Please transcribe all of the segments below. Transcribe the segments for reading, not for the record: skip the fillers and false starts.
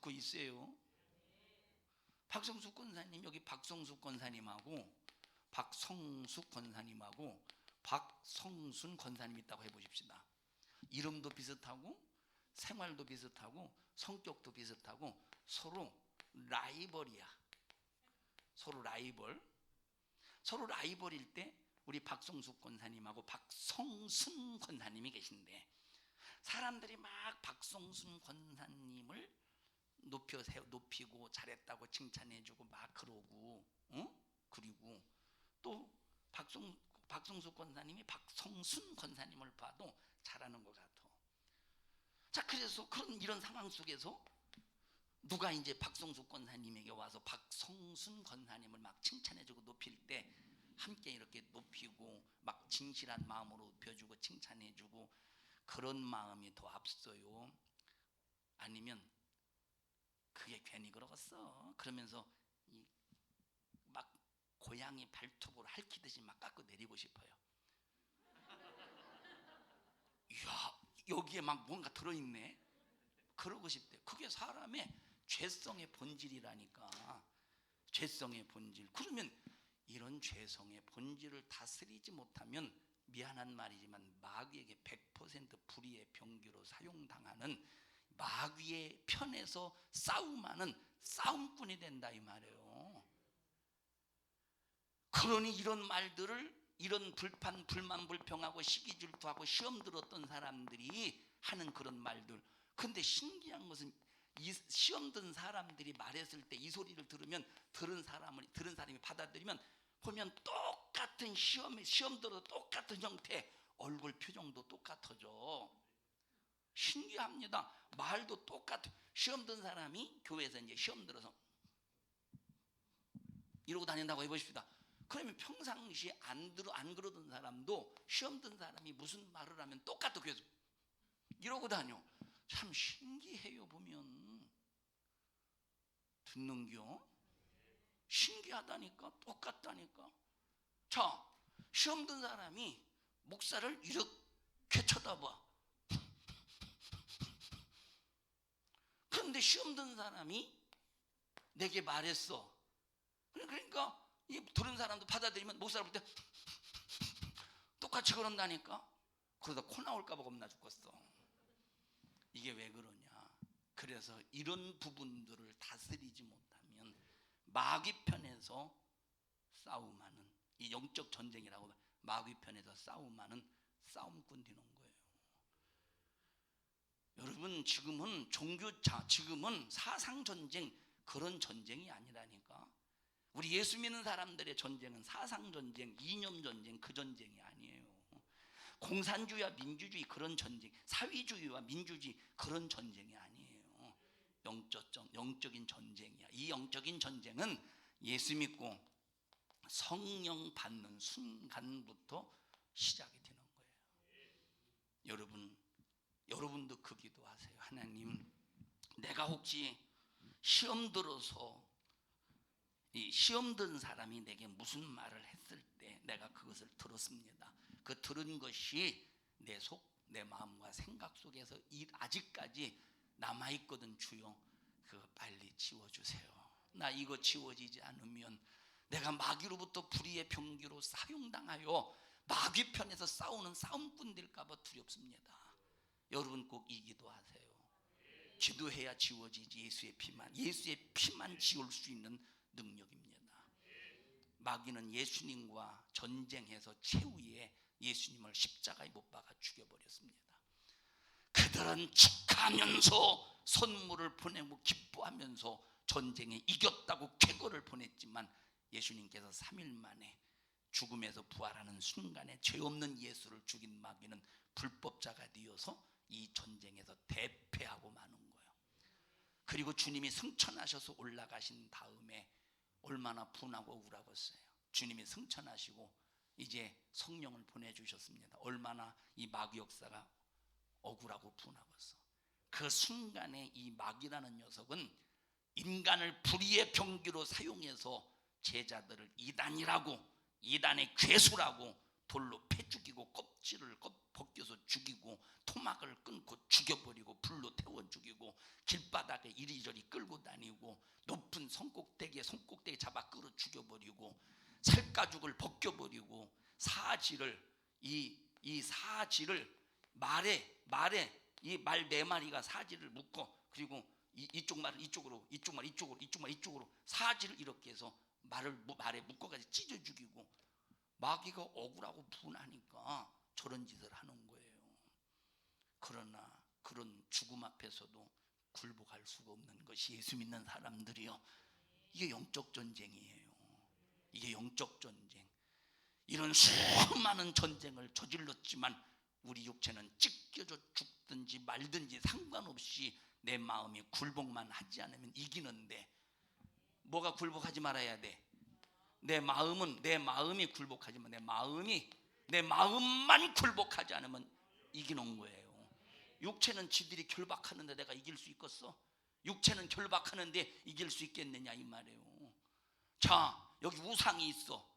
듣고 있어요? 박성숙 권사님, 여기 박성숙 권사님하고 박성숙 권사님하고 박성순 권사님 있다고 해보십시다. 이름도 비슷하고 생활도 비슷하고 성격도 비슷하고 서로 라이벌이야. 서로 라이벌일 때 우리 박성숙 권사님하고 박성순 권사님이 계신데, 사람들이 막 박성순 권사님을 높이고 잘했다고 칭찬해주고 막 그러고, 그리고 또 박성숙 권사님이 박성순 권사님을 봐도 잘하는 것 같아. 자, 그래서 이런 상황 속에서 누가 이제 박성숙 권사님에게 와서 박성순 권사님을 막 칭찬해주고 높일 때 함께 이렇게 높이고 막 진실한 마음으로 높여주고 칭찬해주고 그런 마음이 더 앞서요? 아니면 그게 괜히 그러겠어 그러면서 막 고양이 발톱으로 핥히듯이 막 깎고 내리고 싶어요? 이야, 여기에 막 뭔가 들어있네, 그러고 싶대. 그게 사람의 죄성의 본질이라니까. 죄성의 본질. 그러면 이런 죄성의 본질을 다스리지 못하면 미안한 말이지만 마귀에게 100% 불의의 병기로 사용당하는, 마귀의 편에서 싸움하는 싸움꾼이 된다 이 말이에요. 그러니 이런 말들을, 이런 불판, 불만, 불평하고 시기 질투하고 시험 들었던 사람들이 하는 그런 말들. 근데 신기한 것은 이 시험 든 사람들이 말했을 때 이 소리를 들으면 들은 사람이 받아들이면 보면 똑같은 시험 들어도 똑같은 형태, 얼굴 표정도 똑같아져. 신기합니다. 말도 똑같아. 시험 든 사람이 교회에서 이제 시험 들어서 이러고 다닌다고 해보십시다. 그러면 평상시에 안 그러던 사람도 시험 든 사람이 무슨 말을 하면 똑같아 계속 이러고 다녀. 참 신기해요. 보면 듣는겨? 신기하다니까. 똑같다니까. 자, 시험 든 사람이 목사를 이렇게 쳐다봐. 그런데 시험 든 사람이 내게 말했어. 그러니까 이 들은 사람도 받아들이면 목사를 볼 때 똑같이 그런다니까. 그러다 코 나올까 봐 겁나 죽겠어. 이게 왜 그러냐. 그래서 이런 부분들을 다스리지 못하면 마귀 편에서 싸움하는, 이 영적 전쟁이라고, 마귀 편에서 싸움하는 싸움꾼 되는 거예요. 여러분, 지금은 사상 전쟁, 그런 전쟁이 아니라니까. 우리 예수 믿는 사람들의 전쟁은 사상 전쟁, 이념 전쟁, 그 전쟁이 아니에요. 공산주의와 민주주의 그런 전쟁, 사회주의와 민주주의 그런 전쟁이 아니에요. 영적인 전쟁이야. 이 영적인 전쟁은 예수 믿고 성령 받는 순간부터 시작이 되는 거예요. 여러분도 그 기도하세요. 하나님, 내가 혹시 시험 들어서 이 시험 든 사람이 내게 무슨 말을 했을 때 내가 그것을 들었습니다. 그 들은 것이 내 마음과 생각 속에서 아직까지 남아있거든. 주여, 그거 빨리 지워주세요. 나 이거 지워지지 않으면 내가 마귀로부터 불의의 병기로 사용당하여 마귀 편에서 싸우는 싸움꾼 될까봐 두렵습니다. 여러분 꼭 이 기도하세요. 기도해야 지워지지. 예수의 피만 지울 수 있는 능력입니다. 마귀는 예수님과 전쟁해서 최후에 예수님을 십자가에 못 박아 죽여버렸습니다. 그들은 축하하면서 선물을 보내고 기뻐하면서 전쟁에 이겼다고 쾌거를 보냈지만 예수님께서 3일 만에 죽음에서 부활하는 순간에 죄 없는 예수를 죽인 마귀는 불법자가 되어서 이 전쟁에서 대패하고 마는 거예요. 그리고 주님이 승천하셔서 올라가신 다음에 얼마나 분하고 억울하겠어요. 주님이 승천하시고 이제 성령을 보내주셨습니다. 얼마나 이 마귀 역사가 억울하고 분하겠어. 그 순간에 이 마귀라는 녀석은 인간을 불의의 병기로 사용해서 제자들을 이단이라고, 이단의 괴수라고 돌로 패 죽이고 껍질을 벗겨서 죽이고 토막을 끊고 죽여버리고 불로 태워 죽이고 길바닥에 바닥에 이리저리 끌고 다니고 높은 손꼭대기에 잡아 끌어 죽여버리고 살가죽을 벗겨버리고 사지를 이 사지를 말에 이 말 네 마리가 사지를 묶어 그리고 이쪽 말을 이쪽으로 이쪽 말 이쪽으로 사지를 이렇게 해서 말에 묶어가지고 찢어 죽이고 마귀가 억울하고 분하니까 저런 짓을 하는 거예요. 그러나 그런 죽음 앞에서도 굴복할 수가 없는 것이 예수 믿는 사람들이요. 이게 영적 전쟁이에요. 이게 영적 전쟁. 이런 수많은 전쟁을 저질렀지만 우리 육체는 찢겨져 죽든지 말든지 상관없이 내 마음이 굴복만 하지 않으면 이기는데, 뭐가 굴복하지 말아야 돼? 내 마음이 굴복하지만 내 마음만 굴복하지 않으면 이기는 거예요. 육체는 지들이 결박하는데 내가 이길 수 있겠어? 육체는 결박하는데 이길 수 있겠느냐 이 말이에요. 자, 여기 우상이 있어.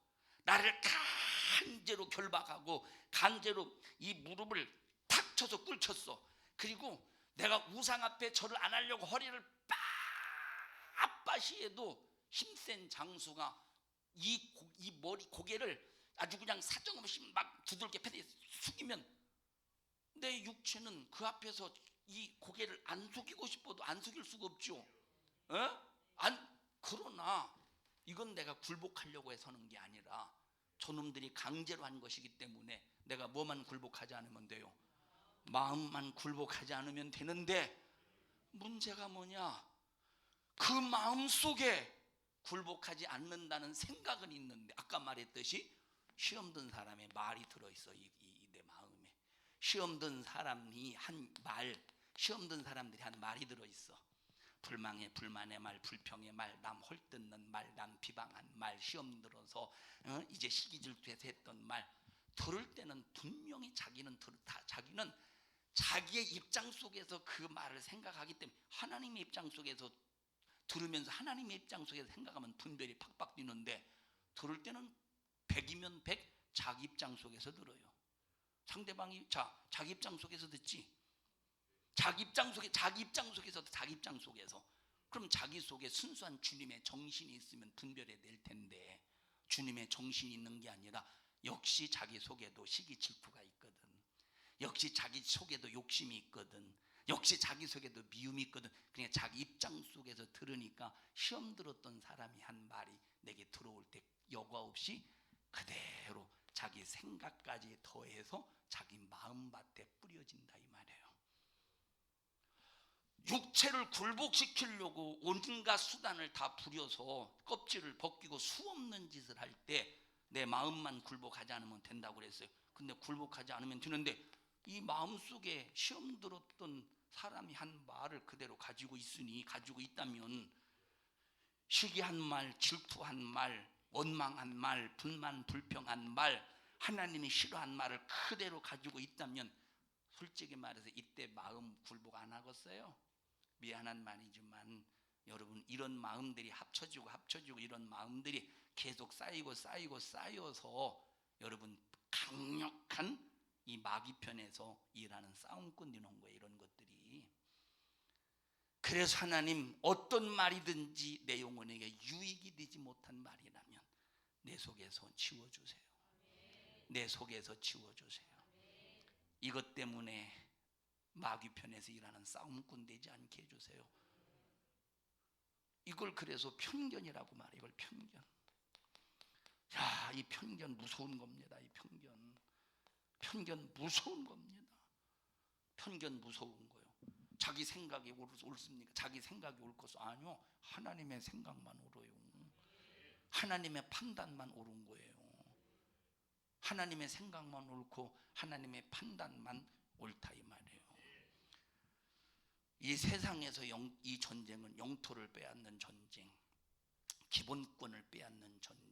나를 강제로 결박하고 강제로 이 무릎을 탁 쳐서 꿇쳤어. 그리고 내가 우상 앞에 절을 안 하려고 허리를 빳빳이 해도 힘센 장수가 이 머리 고개를 아주 그냥 사정없이 막 두들겨 패대 숙이면 내 육체는 그 앞에서 이 고개를 안 숙이고 싶어도 안 숙일 수가 없죠. 그러나 이건 내가 굴복하려고 해서 하는 게 아니라 저놈들이 강제로 한 것이기 때문에 내가 뭐만 굴복하지 않으면 돼요? 마음만 굴복하지 않으면 되는데, 문제가 뭐냐? 그 마음 속에 굴복하지 않는다는 생각은 있는데, 아까 말했듯이 시험 든 사람의 말이 들어있어. 내 마음에 시험 든 사람들이 한 말이 들어있어. 불만의 말, 불평의 말, 남 헐뜯는 말, 남 비방한 말, 시험 들어서 이제 시기 질투해서 했던 말 들을 때는 분명히 자기는 자기의 입장 속에서 그 말을 생각하기 때문에, 하나님의 입장 속에서 들으면서 하나님의 입장 속에서 생각하면 분별이 팍팍 뛰는데, 들을 때는 100이면 100 자기 입장 속에서 들어요. 상대방이 자기 입장 속에서 듣지. 자기 입장 속에서 그럼 자기 속에 순수한 주님의 정신이 있으면 분별해 낼 텐데, 주님의 정신이 있는 게 아니라 역시 자기 속에도 시기 질투가 있거든. 역시 자기 속에도 욕심이 있거든. 역시 자기 속에도 미움이 있거든. 그냥 자기 입장 속에서 들으니까 시험 들었던 사람이 한 말이 내게 들어올 때 여과 없이 그대로 자기 생각까지 더해서 자기 마음밭에 뿌려진다 이 말이에요. 육체를 굴복시키려고 온갖 수단을 다 부려서 껍질을 벗기고 수없는 짓을 할 때 내 마음만 굴복하지 않으면 된다고 그랬어요. 근데 굴복하지 않으면 되는데, 이 마음속에 시험 들었던 사람이 한 말을 그대로 가지고 있다면, 시기한 말, 질투한 말, 원망한 말, 불만 불평한 말, 하나님이 싫어한 말을 그대로 가지고 있다면, 솔직히 말해서 이때 마음 굴복 안 하겠어요? 미안한 말이지만 여러분, 이런 마음들이 합쳐지고 이런 마음들이 계속 쌓여서 여러분 강력한 이 마귀편에서 일하는 싸움꾼이 온 거예요. 이런 것들이. 그래서 하나님, 어떤 말이든지 내 영혼에게 유익이 되지 못한 말이라면 내 속에서 지워주세요. 내 속에서 지워주세요. 이것 때문에 마귀편에서 일하는 싸움꾼 되지 않게 해주세요. 이걸 그래서 편견이라고 말해요. 이걸 편견. 야, 이 편견 무서운 겁니다. 이 편견 무서운 겁니다. 편견 무서운 거예요. 자기 생각이 옳습니까? 자기 생각이 옳을 것은 아니요. 하나님의 생각만 옳아요. 하나님의 판단만 옳은 거예요. 하나님의 생각만 옳고 하나님의 판단만 옳다 이 말이에요. 이 세상에서 이 전쟁은 영토를 빼앗는 전쟁, 기본권을 빼앗는 전쟁,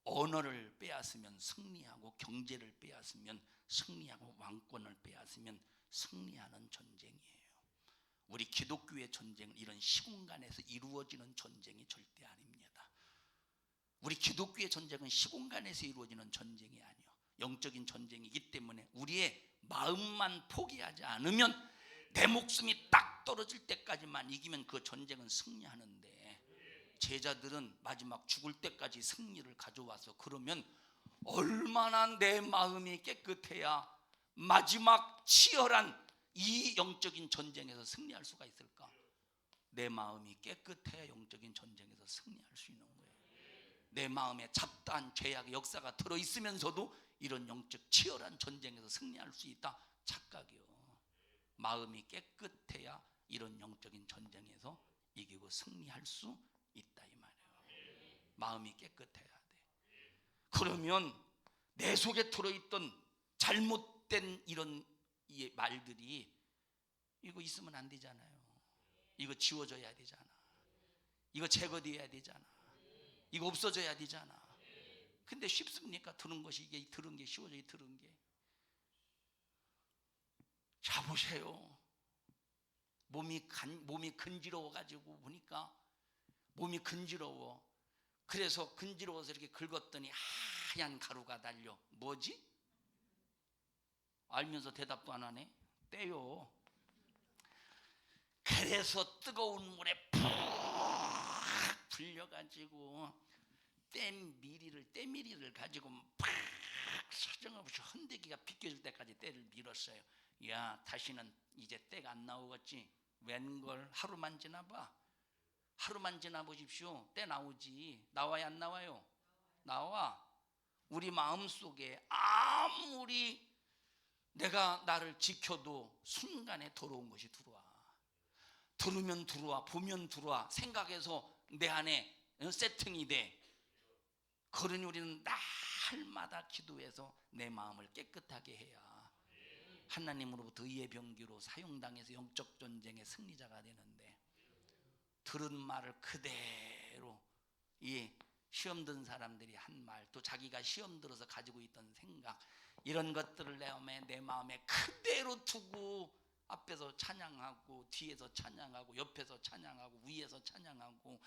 언어를 빼앗으면 승리하고, 경제를 빼앗으면 승리하고, 왕권을 빼앗으면 승리하는 전쟁이에요. 우리 기독교의 전쟁은 이런 시공간에서 이루어지는 전쟁이 절대 아닙니다. 우리 기독교의 전쟁은 시공간에서 이루어지는 전쟁이 아니에요. 영적인 전쟁이기 때문에 우리의 마음만 포기하지 않으면 내 목숨이 딱 떨어질 때까지만 이기면 그 전쟁은 승리하는데, 제자들은 마지막 죽을 때까지 승리를 가져와서 그러면 얼마나 내 마음이 깨끗해야 마지막 치열한 이 영적인 전쟁에서 승리할 수가 있을까? 내 마음이 깨끗해야 영적인 전쟁에서 승리할 수 있는 거예요. 내 마음에 잡다한 죄악의 역사가 들어있으면서도 이런 영적 치열한 전쟁에서 승리할 수 있다? 착각이요. 마음이 깨끗해야 이런 영적인 전쟁에서 이기고 승리할 수 있다 이 말이에요. 마음이 깨끗해야 돼. 그러면 내 속에 들어있던 잘못된 이런 말들이 이거 있으면 안 되잖아요. 이거 지워져야 되잖아. 이거 제거되어야 되잖아. 이거 없어져야 되잖아. 근데 쉽습니까? 들은 것이, 이게 들은 게 쉬워져요. 들은 게. 자 보세요. 몸이 근지러워 가지고 보니까 몸이 근지러워. 그래서 근지러워서 이렇게 긁었더니 하얀 가루가 달려. 뭐지? 알면서 대답도 안 하네. 때요. 그래서 뜨거운 물에 푹 불려가지고 때밀이를 가지고 팍 사정없이 헌데기가 비껴질 때까지 때를 밀었어요. 야, 다시는 이제 때가 안 나오겠지. 웬걸 하루만 지나봐. 하루만 지나보십시오. 때 나오지. 나와야 안 나와요? 나와. 우리 마음속에 아무리 내가 나를 지켜도 순간에 더러운 것이 들어와. 들으면 들어와, 보면 들어와, 생각해서 내 안에 세팅이 돼. 그러니 우리는 날마다 기도해서 내 마음을 깨끗하게 해야 하나님으로부터 의의 병기로 사용당해서 영적 전쟁의 승리자가 되는데, 들은 말을 그대로 이 시험 든 사람들이 한 말, 또 자기가 시험 들어서 가지고 있던 생각, 이런 것들을 내 마음에 그대로 두고 앞에서 찬양하고 뒤에서 찬양하고 옆에서 찬양하고 위에서 찬양하고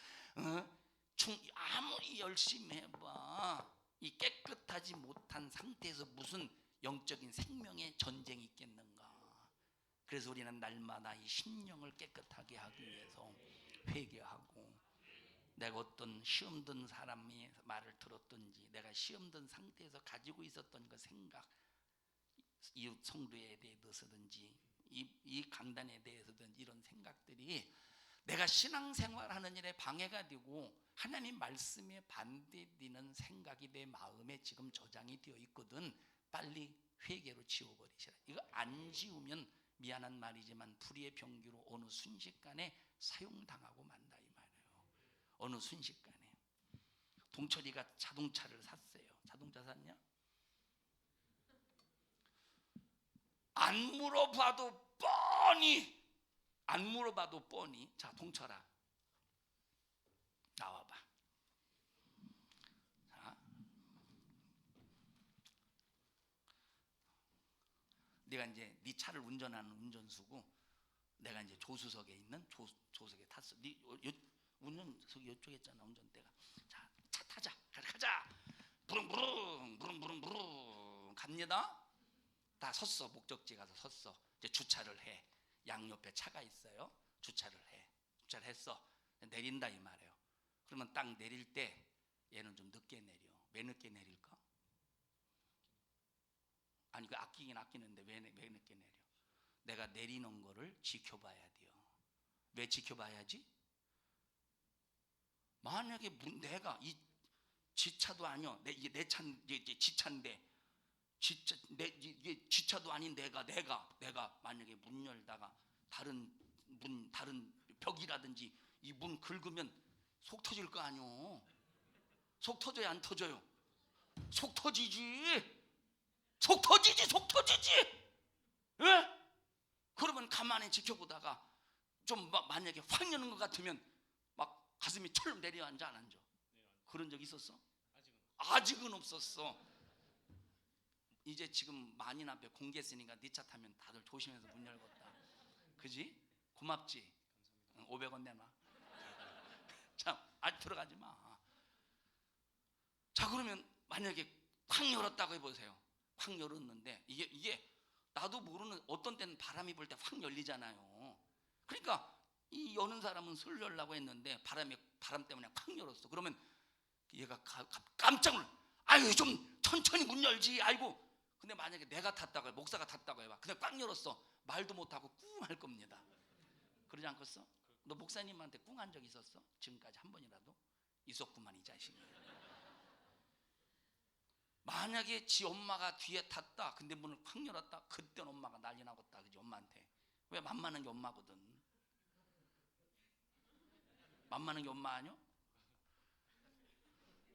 아무리 열심히 해봐 이 깨끗하지 못한 상태에서 무슨 영적인 생명의 전쟁이 있겠는가. 그래서 우리는 날마다 이 심령을 깨끗하게 하기 위해서 회개하고, 내가 어떤 시험 든 사람의 말을 들었든지 내가 시험 든 상태에서 가지고 있었던 그 생각, 이웃 성도에 대해서든지 이 강단에 대해서든지 이런 생각들이 내가 신앙생활하는 일에 방해가 되고 하나님 말씀에 반대되는 생각이 내 마음에 지금 저장이 되어 있거든. 빨리 회개로 지워버리시라. 이거 안 지우면 미안한 말이지만 불의의 병기로 어느 순식간에 사용당하고 만다 이 말이에요. 어느 순식간에. 동철이가 자동차를 샀어요. 자동차 샀냐? 안 물어봐도 뻔히 자 동철아 나와봐. 자, 내가 이제 네 차를 운전하는 운전수고 내가 이제 조수석에 있는 조석에 탔어. 네 운전석이 이쪽에 있잖아. 운전대가. 자, 차 타자. 가자. 부릉부릉 갑니다. 다 섰어. 목적지 가서 섰어. 이제 주차를 해. 양옆에 차가 있어요. 주차를 했어. 내린다 이 말이에요. 그러면 딱 내릴 때 얘는 좀 늦게 내려. 왜 늦게 내릴까? 아니 그 아끼긴 아끼는데 왜 늦게 내려? 내가 내리는 거를 지켜봐야 돼요. 왜 지켜봐야지? 만약에 내가 이 지차도 아니요. 이게 내 차, 이게 지차인데 이게 지차도 아닌 내가 만약에 문 열다가 다른 벽이라든지 이 문 긁으면 속 터질 거 아니요. 속 터져야 안 터져요? 속 터지지. 예? 그러면 가만히 지켜보다가 좀 만약에 확 여는 것 같으면 막 가슴이 철 내려앉아 안 앉아? 그런 적 있었어? 아직은 없었어. 이제 지금 만인 앞에 공개했으니까 네 차 타면 다들 조심해서 문 열겠다. 그지? 고맙지? 500원 내놔. 참, 아직 들어가지 마. 자, 그러면 만약에 확 열었다고 해보세요. 확 열었는데 이게 나도 모르는 어떤 때는 바람이 불 때 확 열리잖아요. 그러니까 이 여는 사람은 슬 열라고 했는데 바람 때문에 확 열었어. 그러면 얘가 깜짝 놀라. 아유 좀 천천히 문 열지. 아이고. 근데 만약에 내가 탔다고 해, 목사가 탔다고 해봐. 그냥 꽉 열었어. 말도 못하고 꿍 할 겁니다. 그러지 않겠어? 너 목사님한테 꿍 한 적 있었어? 지금까지 한 번이라도? 있었구만 이 자식이. 만약에 지 엄마가 뒤에 탔다. 근데 문을 콱 열었다. 그때는 엄마가 난리 나겠다. 그지 엄마한테. 왜? 만만한 게 엄마거든. 만만한 게 엄마 아니요?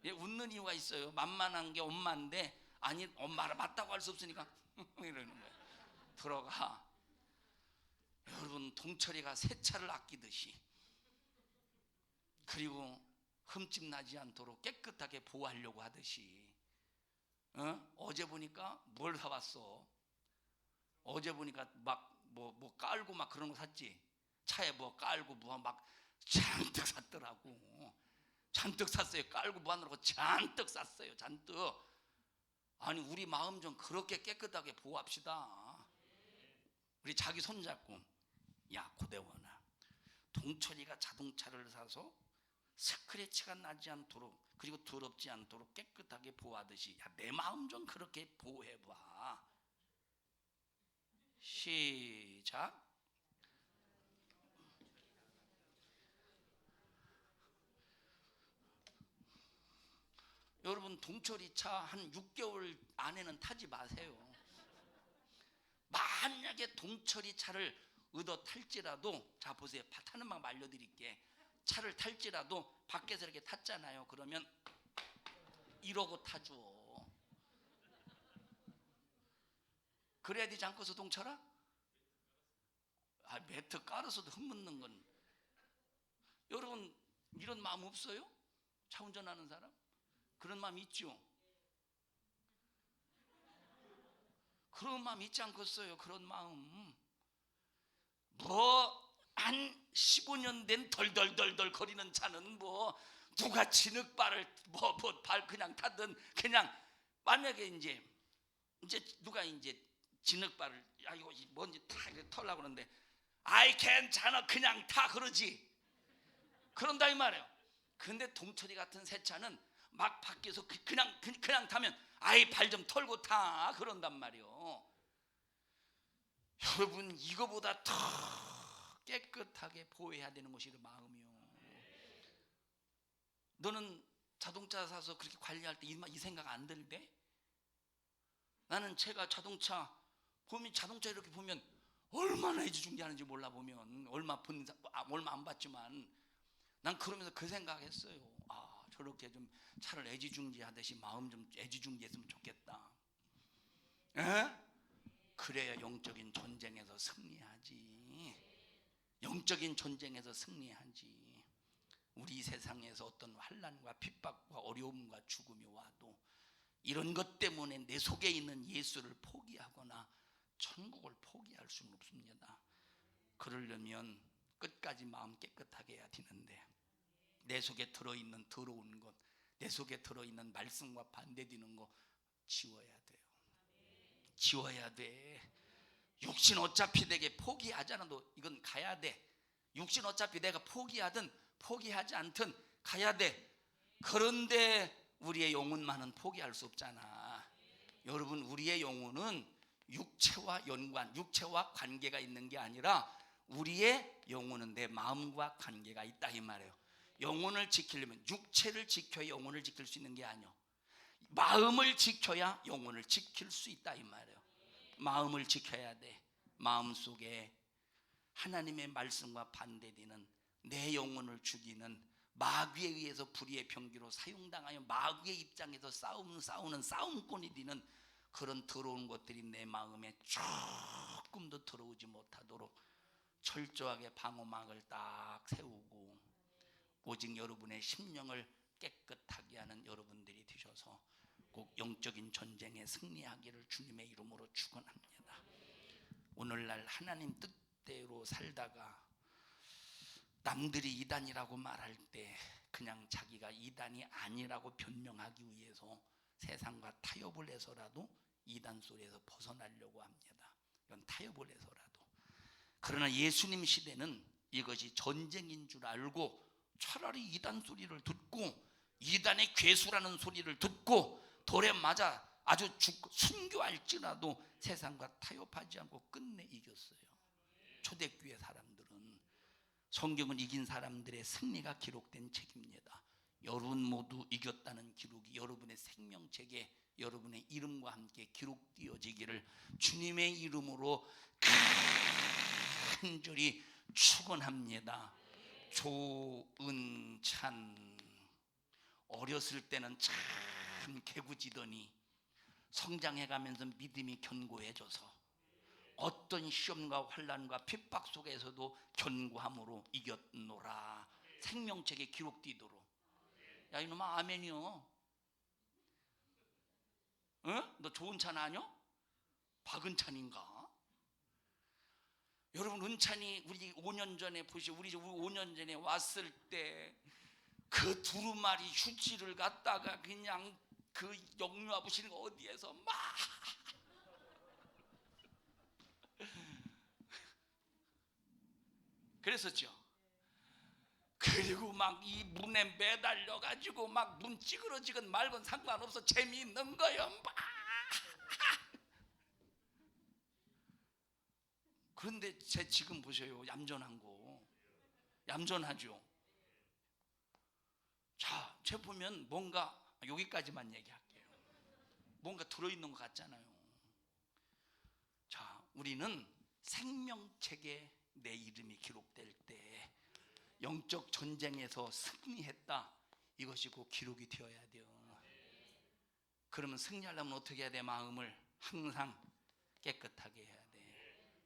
예, 웃는 이유가 있어요. 만만한 게 엄마인데 아니 엄마를 맞다고 할 수 없으니까 이러는 거예요. 들어가. 여러분 동철이가 새 차를 아끼듯이 그리고 흠집 나지 않도록 깨끗하게 보호하려고 하듯이 어제 보니까 뭘 사왔어? 어제 보니까 막 뭐 깔고 막 그런 거 샀지? 차에 뭐 깔고 뭐 막 잔뜩 샀더라고. 잔뜩 샀어요. 깔고 무한으로 잔뜩 샀어요. 잔뜩. 아니 우리 마음 좀 그렇게 깨끗하게 보호합시다. 우리 자기 손잡고 야 고대원아 동철이가 자동차를 사서 스크래치가 나지 않도록 그리고 더럽지 않도록 깨끗하게 보호하듯이 야, 내 마음 좀 그렇게 보호해봐. 시작. 여러분 동철이 차 한 6개월 안에는 타지 마세요. 만약에 동철이 차를 얻어 탈지라도 자 보세요. 타는 방법 알려드릴게. 차를 탈지라도 밖에서 이렇게 탔잖아요. 그러면 이러고 타줘. 그래야 되지 않고서 동철아? 매트 깔아서도 흠묻는 건 여러분 이런 마음 없어요? 차 운전하는 사람? 그런 마음 있죠? 그런 마음 있지 않겠어요? 그런 마음 뭐 한 15년 된 덜덜덜덜 거리는 차는 뭐 누가 진흙발을 발 그냥 타든 그냥 만약에 이제 누가 이제 진흙발을 야 이거 뭔지 다 털라고 그러는데 아이 괜찮아 그냥 타 그러지. 그런다 이 말이에요. 근데 동철이 같은 새 차는 막 밖에서 그냥 타면 아이 발 좀 털고 타 그런단 말이에요. 여러분 이거보다 더 깨끗하게 보호해야 되는 것이 마음이요. 너는 자동차 사서 그렇게 관리할 때 이 생각 안 들대? 나는 제가 자동차 이렇게 보면 얼마나 애지중지하는지 몰라. 보면 얼마 안 받지만 난 그러면서 그 생각했어요. 저렇게 좀 차를 애지중지하듯이 마음 좀 애지중지했으면 좋겠다. 에? 그래야 영적인 전쟁에서 승리하지. 영적인 전쟁에서 승리하지. 우리 세상에서 어떤 환난과 핍박과 어려움과 죽음이 와도 이런 것 때문에 내 속에 있는 예수를 포기하거나 천국을 포기할 수는 없습니다. 그러려면 끝까지 마음 깨끗하게 해야 되는데 내 속에 들어있는 더러운 것, 내 속에 들어있는 말씀과 반대되는 거 지워야 돼요. 지워야 돼. 육신 어차피 내게 포기하지 않아도 이건 가야 돼. 육신 어차피 내가 포기하든 포기하지 않든 가야 돼. 그런데 우리의 영혼만은 포기할 수 없잖아. 여러분 우리의 영혼은 육체와 육체와 관계가 있는 게 아니라 우리의 영혼은 내 마음과 관계가 있다 이 말이에요. 영혼을 지키려면 육체를 지켜야 영혼을 지킬 수 있는 게 아니요. 마음을 지켜야 영혼을 지킬 수 있다 이 말이에요. 마음을 지켜야 돼. 마음속에 하나님의 말씀과 반대되는 내 영혼을 죽이는 마귀에 의해서 불의의 병기로 사용당하여 마귀의 입장에서 싸우는 싸움꾼이 되는 그런 더러운 것들이 내 마음에 조금도 들어오지 못하도록 철저하게 방어막을 딱 세우고 오직 여러분의 심령을 깨끗하게 하는 여러분들이 되셔서 꼭 영적인 전쟁에 승리하기를 주님의 이름으로 축원합니다. 오늘날 하나님 뜻대로 살다가 남들이 이단이라고 말할 때 그냥 자기가 이단이 아니라고 변명하기 위해서 세상과 타협을 해서라도 이단 소리에서 벗어나려고 합니다. 타협을 해서라도. 그러나 예수님 시대는 이것이 전쟁인 줄 알고 차라리 이단 소리를 듣고 이단의 괴수라는 소리를 듣고 돌에 맞아 아주 순교할지라도 세상과 타협하지 않고 끝내 이겼어요. 초대교회 사람들은. 성경은 이긴 사람들의 승리가 기록된 책입니다. 여러분 모두 이겼다는 기록이 여러분의 생명책에 여러분의 이름과 함께 기록되어지기를 주님의 이름으로 간절히 축원합니다. 조은찬, 어렸을 때는 참 개구지더니 성장해가면서 믿음이 견고해져서 어떤 시험과 환난과 핍박 속에서도 견고함으로 이겼노라. 생명책에 기록되도록. 야 이놈아 아멘이요. 어? 너 좋은 찬 아뇨? 박은찬인가? 여러분 은찬이 우리 5년 전에 보시오. 우리 5년 전에 왔을 때 그 두루마리 휴지를 갖다가 그냥 그 영유 아버지는 어디에서 막 그랬었죠. 그리고 막 이 문에 매달려 가지고 막 문 찌그러지건 말건 상관없어. 재미있는 거요. 막. 그런데 제 지금 보세요. 얌전한 거. 얌전하죠. 자, 제 보면 뭔가 여기까지만 얘기할게요. 뭔가 들어있는 것 같잖아요. 자, 우리는 생명책에 내 이름이 기록될 때 영적 전쟁에서 승리했다. 이것이 꼭 기록이 되어야 돼요. 그러면 승리하려면 어떻게 해야 돼? 마음을 항상 깨끗하게 해야 돼.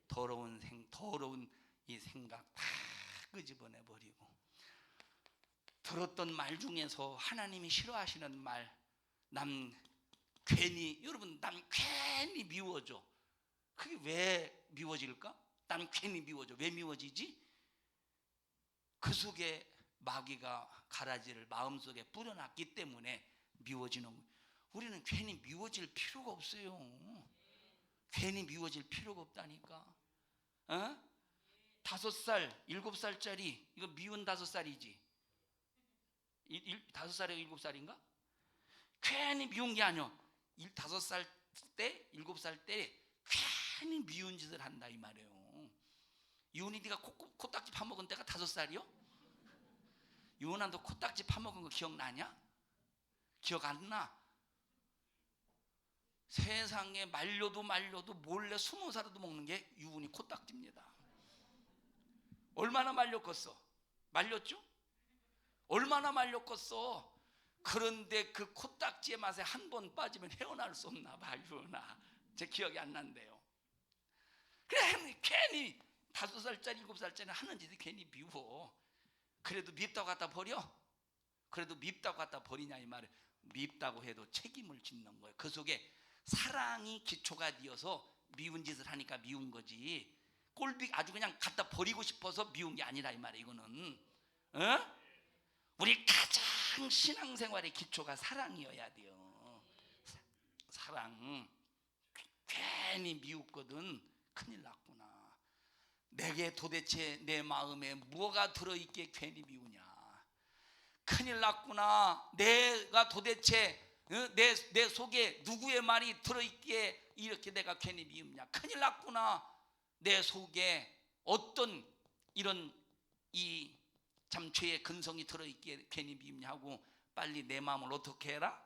더러운 이 생각 다 끄집어내 버리고, 들었던 말 중에서 하나님이 싫어하시는 말, 남 괜히 미워져. 그게 왜 미워질까? 남 괜히 미워져. 왜 미워지지? 그 속에 마귀가 가라지를 마음속에 뿌려놨기 때문에 미워지는 거예요. 우리는 괜히 미워질 필요가 없어요. 괜히 미워질 필요가 없다니까. 5살, 7살짜리 이거 미운 5살이지. 5살이가 7살인가? 괜히 미운 게 아니야. 5살 때, 7살 때 괜히 미운 짓을 한다 이 말이에요. 유은이 네가 코딱지 파먹은 때가 5살이요? 유은아 너 코딱지 파먹은 거 기억나냐? 기억 안 나? 세상에 말려도 몰래 20살에도 먹는 게 유은이 코딱지입니다. 얼마나 말렸겠어? 말렸죠? 얼마나 말렸겠어? 그런데 그 코딱지의 맛에 한 번 빠지면 헤어날 수 없나 봐. 유은아 제 기억이 안 난대요. 그래 괜히 5살짜리 7살짜리 하는 짓이 괜히 미워. 그래도 밉다고 갖다 버려? 그래도 밉다고 갖다 버리냐 이 말이에요. 밉다고 해도 책임을 짓는 거예요. 그 속에 사랑이 기초가 되어서 미운 짓을 하니까 미운 거지, 꼴비 아주 그냥 갖다 버리고 싶어서 미운 게 아니라 이 말이에요. 이거는 우리 가장 신앙생활의 기초가 사랑이어야 돼요. 사랑. 괜히 미웠거든 큰일 났구나. 내게 도대체 내 마음에 뭐가 들어있기에 괜히 미우냐. 큰일 났구나. 내가 도대체 내 속에 누구의 말이 들어있기에 이렇게 내가 괜히 미우냐. 큰일 났구나. 내 속에 어떤 이런 이 참 죄의 근성이 들어있기에 괜히 미우냐 하고 빨리 내 마음을 어떻게 해라?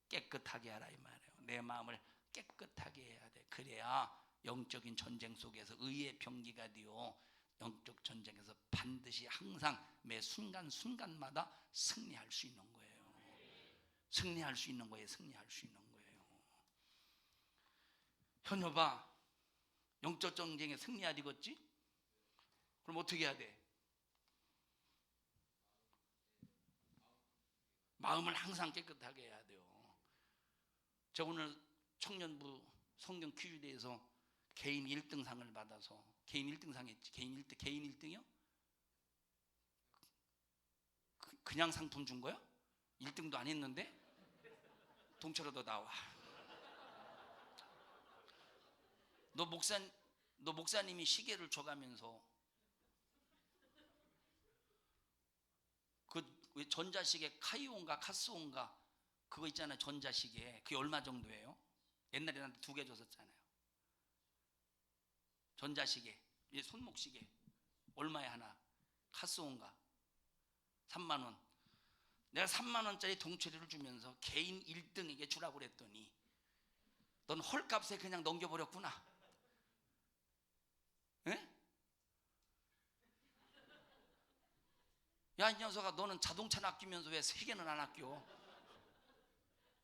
깨끗하게 하라 이 말이에요. 내 마음을 깨끗하게 해야 돼. 그래야 영적인 전쟁 속에서 의의 병기가 되어 영적 전쟁에서 반드시 항상 매 순간순간마다 승리할 수 있는 거예요. 승리할 수 있는 거예요. 승리할 수 있는 거예요. 현여봐, 영적 전쟁에 승리해야 되겠지? 그럼 어떻게 해야 돼? 마음을 항상 깨끗하게 해야 돼요. 저 오늘 청년부 성경 퀴즈대에서 개인 1등상을 받아서, 개인 1등상 했지. 개인 1등이요? 그냥 상품 준 거야? 1등도 안 했는데? 동철아 너 나와. 너 너 목사님이 시계를 줘가면서 그 왜 전자시계 카이온가 카스온가 그거 있잖아요. 전자시계 그게 얼마 정도예요? 옛날에 나한테 2개 줬었잖아요. 전자시계 손목시계 얼마에 하나? 카스온가 3만 원. 내가 3만 원짜리 동처리를 주면서 개인 1등에게 주라고 그랬더니 넌 헐값에 그냥 넘겨버렸구나. 에? 야, 이 녀석아, 너는 자동차는 아끼면서 왜 3개는 안 아껴?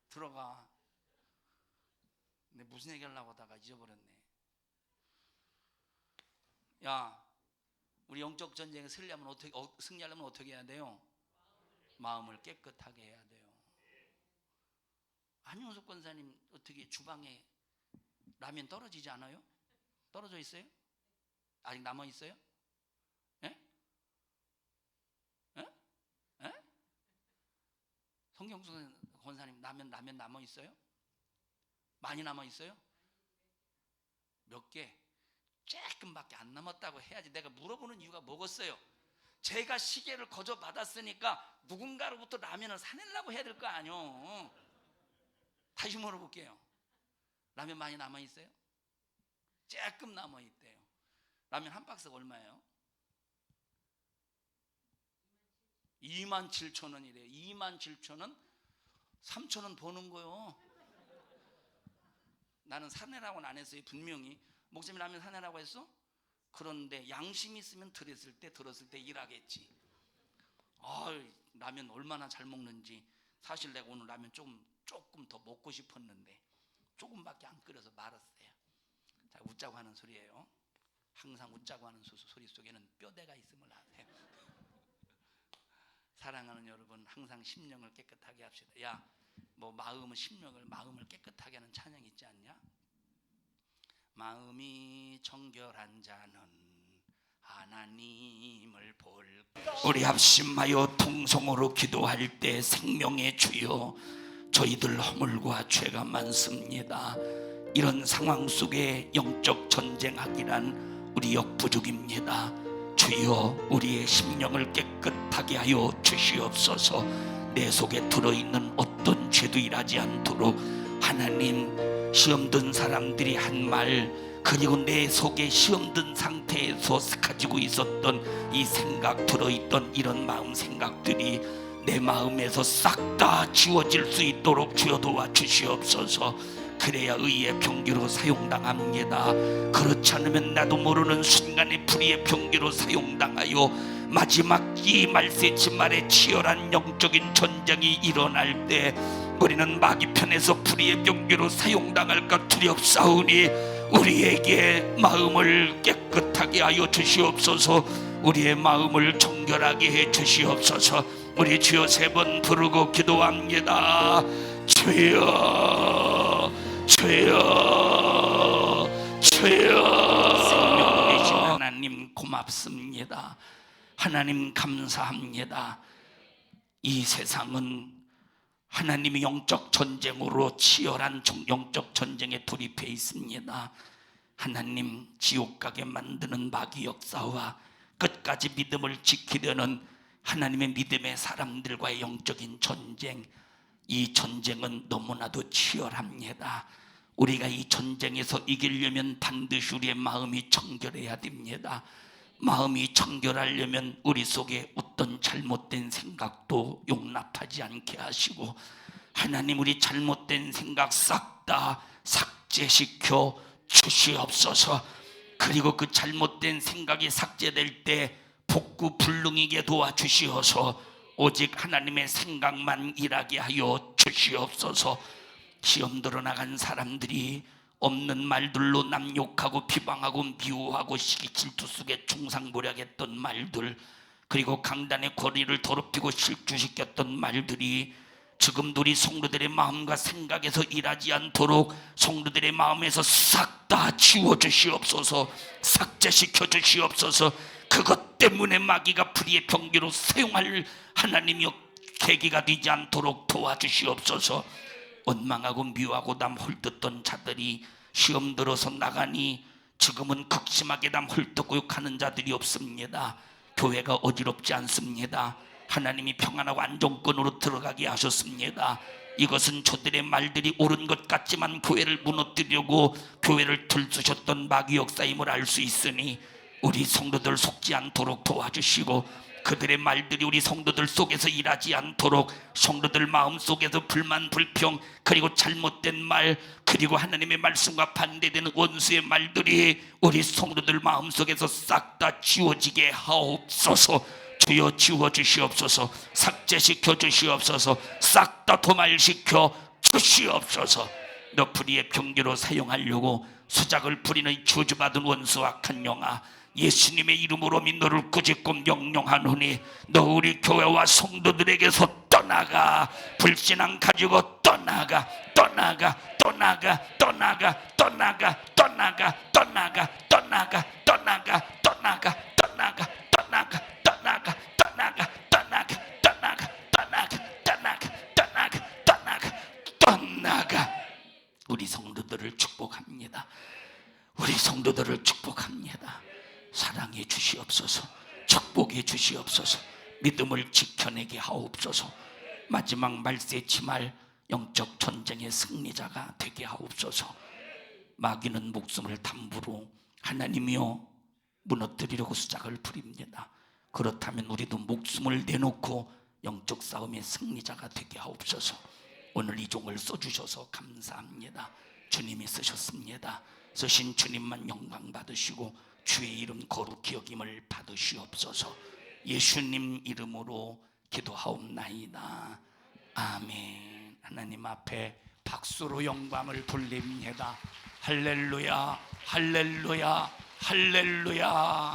들어가. 근데 무슨 얘기 하려고 하다가 잊어버렸네. 야, 우리 영적 전쟁에 승리하려면 어떻게 해야 돼요? 마음을 깨끗하게 해야 돼요. 한용석 권사님 어떻게 주방에 라면 떨어지지 않아요? 떨어져 있어요? 아직 남아 있어요? 예? 예? 예? 성경수 권사님 라면 남아 있어요? 많이 남아 있어요? 몇 개? 조금밖에 안 남았다고 해야지. 내가 물어보는 이유가 뭐겠어요? 제가 시계를 거저 받았으니까 누군가로부터 라면을 사내려고 해야 될 거 아니요. 다시 물어볼게요. 라면 많이 남아 있어요? 조금 남아 있대요. 라면 한 박스가 얼마예요? 27,000원이래요. 27,000원? 3,000원 버는 거요. 나는 사내라고는 안 했어요. 분명히 목사님 라면 사내라고 했어? 그런데 양심이 있으면 들었을 때 일하겠지. 라면 얼마나 잘 먹는지. 사실 내가 오늘 라면 조금 더 먹고 싶었는데 조금밖에 안 끓여서 말았어요. 자, 웃자고 하는 소리예요. 항상 웃자고 하는 소리 속에는 뼈대가 있음을 아세요. 사랑하는 여러분, 항상 심령을 깨끗하게 합시다. 야, 뭐 마음을 깨끗하게 하는 찬양이 있지 않냐? 마음이 정결한 자는 하나님을 볼. 우리 합심하여 통성으로 기도할 때 생명의 주여, 저희들 허물과 죄가 많습니다. 이런 상황 속에 영적 전쟁하기란 우리 역부족입니다. 주여, 우리의 심령을 깨끗하게 하여 주시옵소서. 내 속에 들어있는 어떤 죄도 일하지 않도록 하나님, 시험든 사람들이 한 말, 그리고 내 속에 시험든 상태에서 가지고 있었던 이 생각, 들어있던 이런 마음 생각들이 내 마음에서 싹 다 지워질 수 있도록 주여 도와주시옵소서. 그래야 의의 병기로 사용당합니다. 그렇지 않으면 나도 모르는 순간에 불의의 병기로 사용당하여 마지막 이 말세치 말에 치열한 영적인 전쟁이 일어날 때 우리는 마귀 편에서 불의의 병기로 사용당할까 두렵사오니 우리에게 마음을 깨끗하게 하여 주시옵소서. 우리의 마음을 정결하게 해 주시옵소서. 우리 주여 3번 부르고 기도합니다. 주여, 주여, 주여. 생명 되신 하나님 고맙습니다. 하나님 감사합니다. 이 세상은 하나님의 영적 전쟁으로 치열한 영적 전쟁에 돌입해 있습니다. 하나님, 지옥 가게 만드는 마귀 역사와 끝까지 믿음을 지키려는 하나님의 믿음의 사람들과의 영적인 전쟁, 이 전쟁은 너무나도 치열합니다. 우리가 이 전쟁에서 이기려면 반드시 우리의 마음이 청결해야 됩니다. 마음이 청결하려면 우리 속에 어떤 잘못된 생각도 용납하지 않게 하시고, 하나님, 우리 잘못된 생각 싹 다 삭제시켜 주시옵소서. 그리고 그 잘못된 생각이 삭제될 때 복구 불능이게 도와주시어서 오직 하나님의 생각만 일하게 하여 주시옵소서. 시험 들어나간 사람들이 없는 말들로 남욕하고 비방하고 미워하고 시기 질투 속에 중상모략했던 말들, 그리고 강단의 권위를 더럽히고 실추시켰던 말들이 지금도 우리 성도들의 마음과 생각에서 일하지 않도록 성도들의 마음에서 싹 다 지워주시옵소서. 삭제시켜 주시옵소서. 그것 때문에 마귀가 불의의 병기로 사용할 하나님이 계기가 되지 않도록 도와주시옵소서. 원망하고 미워하고 남 홀뜯던 자들이 시험 들어서 나가니 지금은 극심하게 홀떡구역하는 자들이 없습니다. 교회가 어지럽지 않습니다. 하나님이 평안하고 안정권으로 들어가게 하셨습니다. 이것은 저들의 말들이 옳은 것 같지만 교회를 무너뜨리려고 교회를 들쑤셨던 마귀 역사임을 알 수 있으니 우리 성도들 속지 않도록 도와주시고, 그들의 말들이 우리 성도들 속에서 일하지 않도록, 성도들 마음속에서 불만 불평 그리고 잘못된 말 그리고 하나님의 말씀과 반대되는 원수의 말들이 우리 성도들 마음속에서 싹 다 지워지게 하옵소서. 주여 지워주시옵소서. 삭제시켜 주시옵소서. 싹 다 도말시켜 주시옵소서. 너 불의의 병기로 사용하려고 수작을 부리는 저주받은 원수 악한 영아, 예수님의 이름으로 너를 꾸짖고 명령하노니 너 우리 교회와 성도들에게서 떠나가. 불신앙 가지고 떠나가, 떠나가, 떠나가, 떠나가, 떠나가, 떠나가, 떠나가, 떠나가, 떠나가, 떠나가, 떠나가, 떠나가, 떠나가, 떠나가, 떠나가, 떠나가, 떠나가, 떠나가, 떠나가, 떠나가. 우리 성도들을 축복합니다. 우리 성도들을 축복합니다. 사랑해 주시옵소서. 축복해 주시옵소서. 믿음을 지켜내게 하옵소서. 마지막 말세치말 영적 전쟁의 승리자가 되게 하옵소서. 마귀는 목숨을 담보로 하나님이여 무너뜨리려고 수작을 부립니다. 그렇다면 우리도 목숨을 내놓고 영적 싸움의 승리자가 되게 하옵소서. 오늘 이 종을 써주셔서 감사합니다. 주님이 쓰셨습니다. 쓰신 주님만 영광 받으시고 주의 이름 거룩히 여김을 받으시옵소서. 예수님 이름으로 기도하옵나이다. 아멘. 하나님 앞에 박수로 영광을 돌립니다. 할렐루야, 할렐루야, 할렐루야.